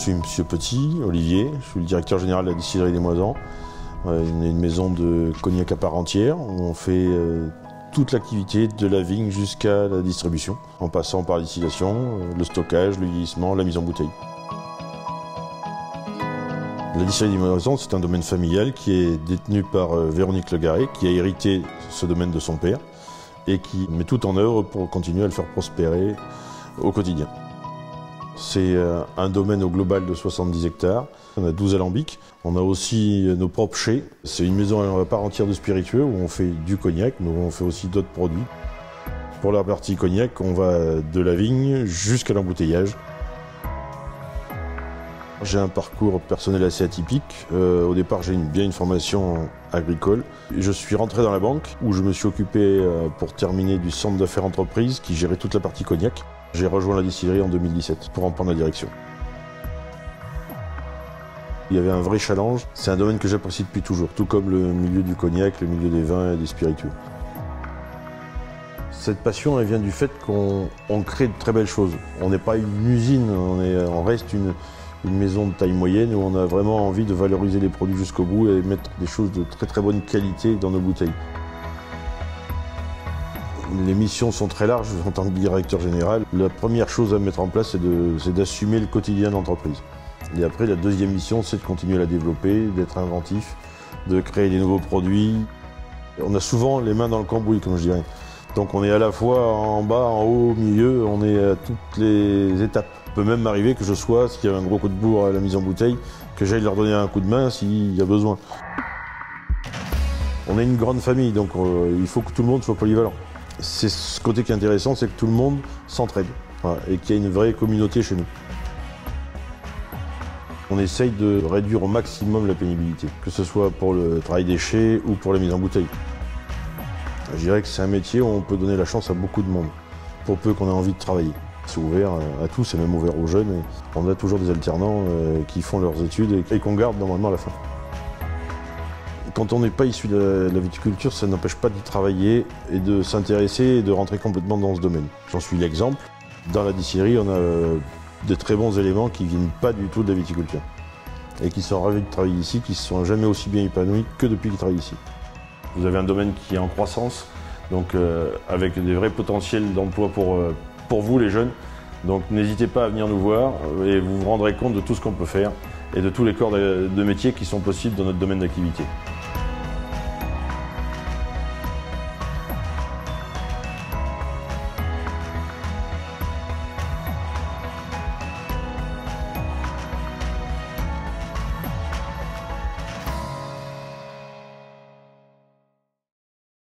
Je suis Monsieur Petit, Olivier, je suis le directeur général de la distillerie des Moisans. On est une maison de cognac à part entière, où on fait toute l'activité de la vigne jusqu'à la distribution, en passant par la distillation, le stockage, le vieillissement, la mise en bouteille. La distillerie des Moisans, c'est un domaine familial qui est détenu par Véronique Legaré, qui a hérité ce domaine de son père et qui met tout en œuvre pour continuer à le faire prospérer au quotidien. C'est un domaine au global de 70 hectares. On a 12 alambics. On a aussi nos propres chais. C'est une maison à part entière de spiritueux où on fait du cognac, mais on fait aussi d'autres produits. Pour la partie cognac, on va de la vigne jusqu'à l'embouteillage. J'ai un parcours personnel assez atypique. Au départ, j'ai bien une formation agricole. Je suis rentré dans la banque où je me suis occupé pour terminer du centre d'affaires entreprise qui gérait toute la partie cognac. J'ai rejoint la distillerie en 2017 pour en prendre la direction. Il y avait un vrai challenge. C'est un domaine que j'apprécie depuis toujours, tout comme le milieu du cognac, le milieu des vins et des spiritueux. Cette passion, elle vient du fait qu'on crée de très belles choses. On n'est pas une usine, on reste une maison de taille moyenne où on a vraiment envie de valoriser les produits jusqu'au bout et mettre des choses de très très bonne qualité dans nos bouteilles. Les missions sont très larges en tant que directeur général. La première chose à mettre en place, c'est d'assumer le quotidien d'entreprise. Et après, la deuxième mission, c'est de continuer à la développer, d'être inventif, de créer des nouveaux produits. On a souvent les mains dans le cambouis, comme je dirais. Donc on est à la fois en bas, en haut, au milieu, on est à toutes les étapes. Il peut même m'arriver que je sois, s'il y a un gros coup de bourre à la mise en bouteille, que j'aille leur donner un coup de main s'il y a besoin. On est une grande famille, donc il faut que tout le monde soit polyvalent. C'est ce côté qui est intéressant, c'est que tout le monde s'entraide et qu'il y a une vraie communauté chez nous. On essaye de réduire au maximum la pénibilité, que ce soit pour le travail des chais ou pour la mise en bouteille. Je dirais que c'est un métier où on peut donner la chance à beaucoup de monde, pour peu qu'on ait envie de travailler. C'est ouvert à tous, c'est même ouvert aux jeunes. Et on a toujours des alternants qui font leurs études et qu'on garde normalement à la fin. Quand on n'est pas issu de la viticulture, ça n'empêche pas d'y travailler et de s'intéresser et de rentrer complètement dans ce domaine. J'en suis l'exemple. Dans la distillerie, on a de très bons éléments qui ne viennent pas du tout de la viticulture et qui sont ravis de travailler ici, qui ne se sont jamais aussi bien épanouis que depuis qu'ils travaillent ici. Vous avez un domaine qui est en croissance, donc avec des vrais potentiels d'emploi pour vous les jeunes. Donc n'hésitez pas à venir nous voir et vous vous rendrez compte de tout ce qu'on peut faire et de tous les corps de métier qui sont possibles dans notre domaine d'activité.